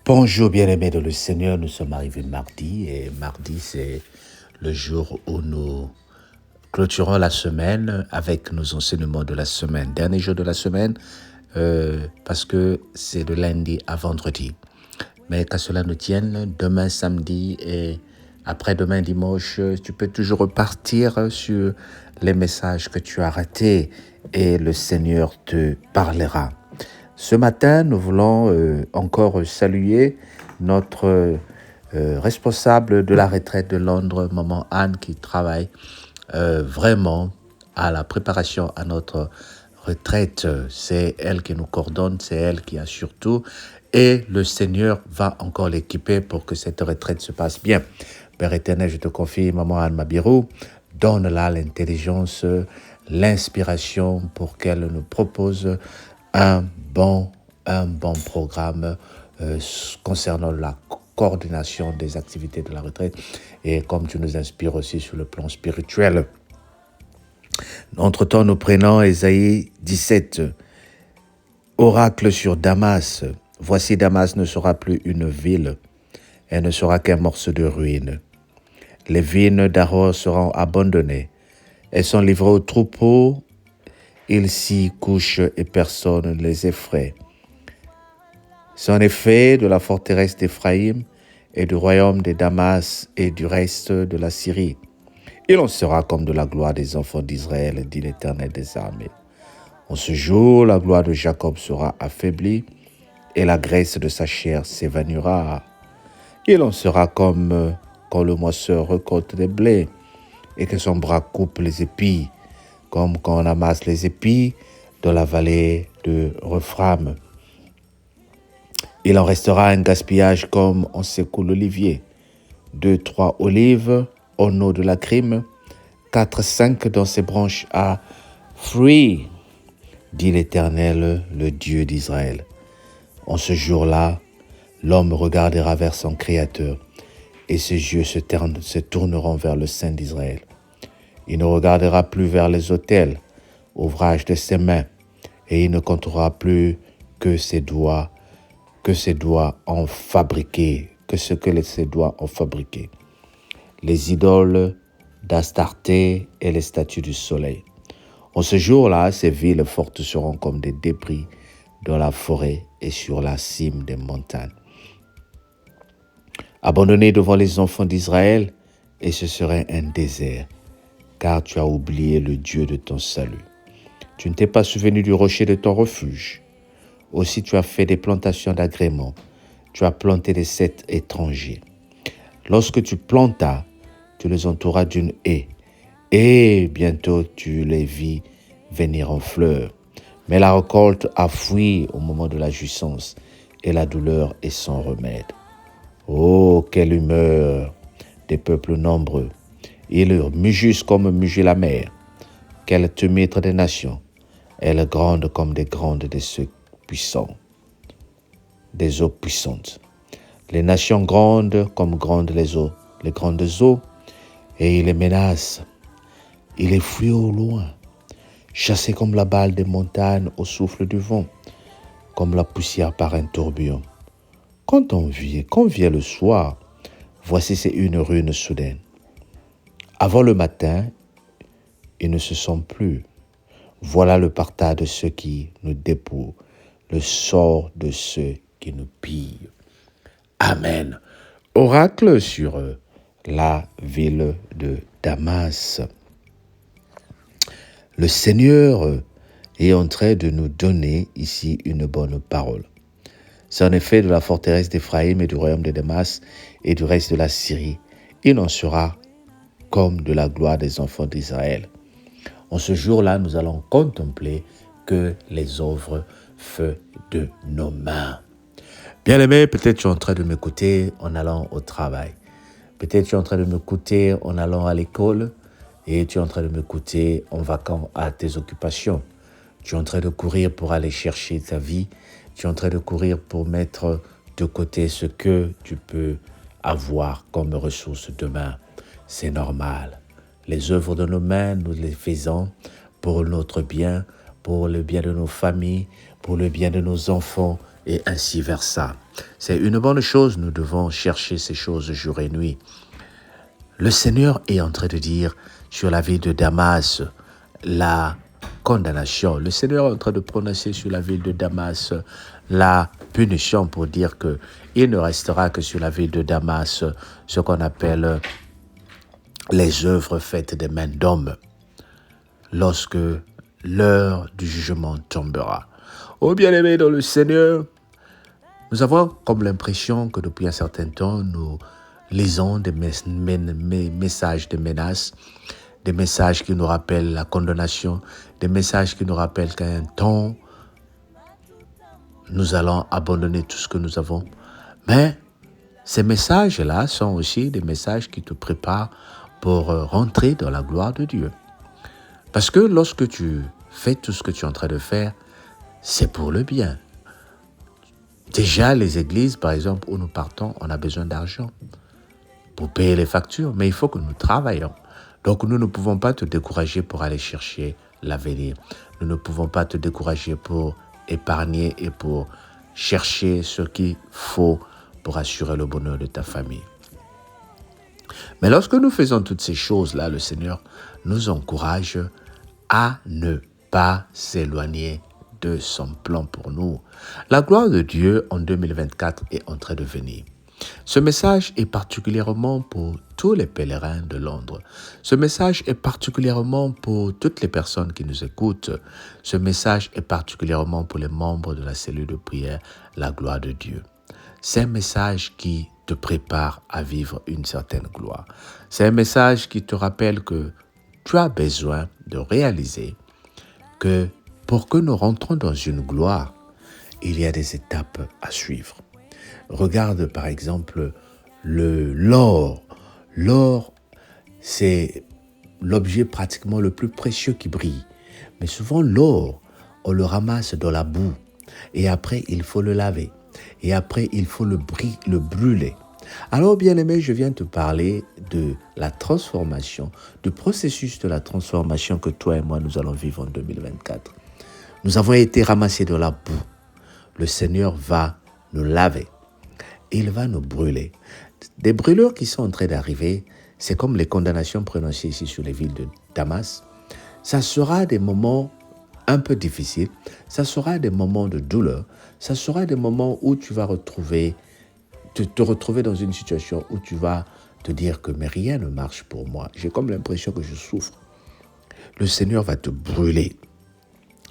Bonjour bien-aimés de le Seigneur, nous sommes arrivés mardi et mardi c'est le jour où nous clôturons la semaine avec nos enseignements de la semaine. Dernier jour de la semaine parce que c'est de lundi à vendredi. Mais qu'à cela ne tienne, demain samedi et après-demain dimanche, tu peux toujours repartir sur les messages que tu as ratés et le Seigneur te parlera. Ce matin, nous voulons encore saluer notre responsable de la retraite de Londres, Maman Anne, qui travaille vraiment à la préparation à notre retraite. C'est elle qui nous coordonne, c'est elle qui assure tout. Et le Seigneur va encore l'équiper pour que cette retraite se passe bien. Père éternel, je te confie, Maman Anne Mabirou, donne-la l'intelligence, l'inspiration pour qu'elle nous propose un bon programme concernant la coordination des activités de la retraite et comme tu nous inspires aussi sur le plan spirituel. Entre-temps, nous prenons Ésaïe 17, oracle sur Damas. Voici, Damas ne sera plus une ville, elle ne sera qu'un morceau de ruine. Les vignes d'Aror seront abandonnées, elles sont livrées aux troupeaux, ils s'y couchent et personne ne les effraie. C'est en effet de la forteresse d'Éphraïm et du royaume de Damas et du reste de la Syrie. Il en sera comme de la gloire des enfants d'Israël, dit l'Éternel des armées. En ce jour, la gloire de Jacob sera affaiblie et la graisse de sa chair s'évanouira. Il en sera comme quand le moisseur récolte des blés et que son bras coupe les épis, comme quand on amasse les épis dans la vallée de Rephram. Il en restera un gaspillage comme on secoue l'olivier. 2-3 olives au eau de la crime, 4-5 dans ses branches à fruits, dit l'Éternel, le Dieu d'Israël. En ce jour-là, l'homme regardera vers son Créateur et ses yeux se tourneront vers le Saint d'Israël. Il ne regardera plus vers les autels, ouvrage de ses mains, et il ne comptera plus que ses doigts ont fabriqué, ses doigts ont fabriqué. Les idoles d'Astarté et les statues du soleil. En ce jour-là, ces villes fortes seront comme des débris dans la forêt et sur la cime des montagnes. Abandonnées devant les enfants d'Israël, et ce serait un désert, car tu as oublié le Dieu de ton salut. Tu ne t'es pas souvenu du rocher de ton refuge. Aussi tu as fait des plantations d'agréments, tu as planté des cèdres étrangers. Lorsque tu plantas, tu les entouras d'une haie, et bientôt tu les vis venir en fleurs. Mais la récolte a fui au moment de la jouissance, et la douleur est sans remède. Oh, quelle humeur des peuples nombreux! Ils mugissent comme mugit la mer. Quel tumulte des nations! Elles grondent comme des grandes de ceux puissants, des eaux puissantes. Les nations grondent comme grondent les grandes eaux, et ils les menacent. Ils les fuient au loin, chassés comme la balle des montagnes au souffle du vent, comme la poussière par un tourbillon. Quand vient le soir, voici c'est une ruine soudaine. Avant le matin, ils ne se sont plus. Voilà le partage de ceux qui nous dépouillent, le sort de ceux qui nous pillent. Amen. Oracle sur la ville de Damas. Le Seigneur est en train de nous donner ici une bonne parole. C'est en effet de la forteresse d'Éphraïm et du royaume de Damas et du reste de la Syrie. Il en sera comme de la gloire des enfants d'Israël. En ce jour-là, nous allons contempler que les œuvres feu de nos mains. Bien-aimé, peut-être tu es en train de m'écouter en allant au travail. Peut-être tu es en train de m'écouter en allant à l'école et tu es en train de m'écouter en vacances à tes occupations. Tu es en train de courir pour aller chercher ta vie. Tu es en train de courir pour mettre de côté ce que tu peux avoir comme ressources demain. C'est normal. Les œuvres de nos mains, nous les faisons pour notre bien, pour le bien de nos familles, pour le bien de nos enfants, et ainsi versa. C'est une bonne chose, nous devons chercher ces choses jour et nuit. Le Seigneur est en train de dire sur la ville de Damas la condamnation. Le Seigneur est en train de prononcer sur la ville de Damas la punition pour dire qu'il ne restera que sur la ville de Damas ce qu'on appelle les œuvres faites des mains d'hommes lorsque l'heure du jugement tombera. Oh bien-aimés dans le Seigneur, nous avons comme l'impression que depuis un certain temps, nous lisons des messages de menaces, des messages qui nous rappellent la condamnation, des messages qui nous rappellent qu'à un temps, nous allons abandonner tout ce que nous avons. Mais ces messages-là sont aussi des messages qui te préparent pour rentrer dans la gloire de Dieu. Parce que lorsque tu fais tout ce que tu es en train de faire, c'est pour le bien. Déjà, les églises, par exemple, où nous partons, on a besoin d'argent pour payer les factures, mais il faut que nous travaillions. Donc, nous ne pouvons pas te décourager pour aller chercher l'avenir. Nous ne pouvons pas te décourager pour épargner et pour chercher ce qu'il faut pour assurer le bonheur de ta famille. Mais lorsque nous faisons toutes ces choses-là, le Seigneur nous encourage à ne pas s'éloigner de son plan pour nous. La gloire de Dieu en 2024 est en train de venir. Ce message est particulièrement pour tous les pèlerins de Londres. Ce message est particulièrement pour toutes les personnes qui nous écoutent. Ce message est particulièrement pour les membres de la cellule de prière, la gloire de Dieu. C'est un message qui te prépare à vivre une certaine gloire. C'est un message qui te rappelle que tu as besoin de réaliser que pour que nous rentrons dans une gloire, il y a des étapes à suivre. Regarde par exemple l'or. L'or, c'est l'objet pratiquement le plus précieux qui brille. Mais souvent l'or, on le ramasse dans la boue. Et après, il faut le laver. Et après, il faut le brûler. Alors, bien-aimé, je viens te parler de la transformation, du processus de la transformation que toi et moi, nous allons vivre en 2024. Nous avons été ramassés dans la boue. Le Seigneur va nous laver. Il va nous brûler. Des brûlures qui sont en train d'arriver, c'est comme les condamnations prononcées ici sur les villes de Damas. Ça sera des moments un peu difficiles, ça sera des moments de douleur, ça sera des moments où tu vas te retrouver dans une situation où tu vas te dire que mais rien ne marche pour moi. J'ai comme l'impression que je souffre. Le Seigneur va te brûler.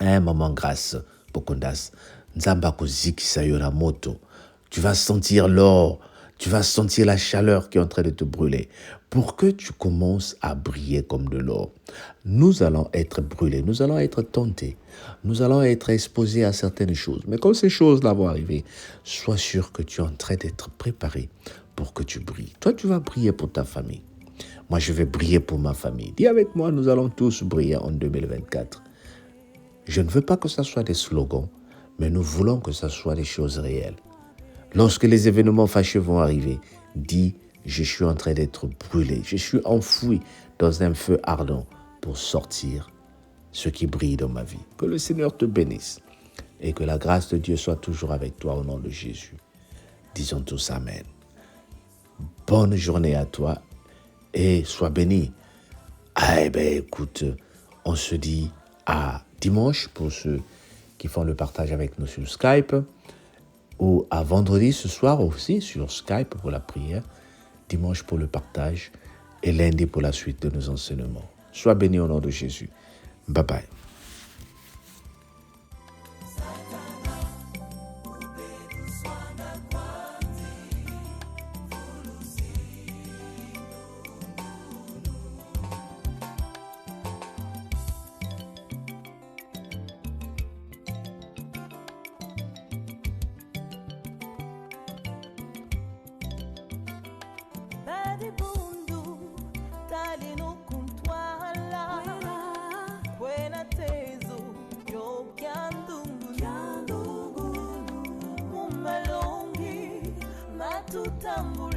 À un moment grâce, Bokondas, Nzamba koziki sayora moto. Tu vas sentir l'or, tu vas sentir la chaleur qui est en train de te brûler pour que tu commences à briller comme de l'or. Nous allons être brûlés, nous allons être tentés, nous allons être exposés à certaines choses. Mais quand ces choses-là vont arriver, sois sûr que tu es en train d'être préparé pour que tu brilles. Toi, tu vas briller pour ta famille. Moi, je vais briller pour ma famille. Dis avec moi, nous allons tous briller en 2024. Je ne veux pas que ce soit des slogans, mais nous voulons que ce soit des choses réelles. Lorsque les événements fâcheux vont arriver, dis, je suis en train d'être brûlé, je suis enfoui dans un feu ardent pour sortir ce qui brille dans ma vie. Que le Seigneur te bénisse et que la grâce de Dieu soit toujours avec toi au nom de Jésus. Disons tous Amen. Bonne journée à toi et sois béni. Ah, écoute, on se dit à dimanche pour ceux qui font le partage avec nous sur Skype, ou à vendredi ce soir aussi sur Skype pour la prière, dimanche pour le partage et lundi pour la suite de nos enseignements. Sois béni au nom de Jésus. Bye bye. Tutambula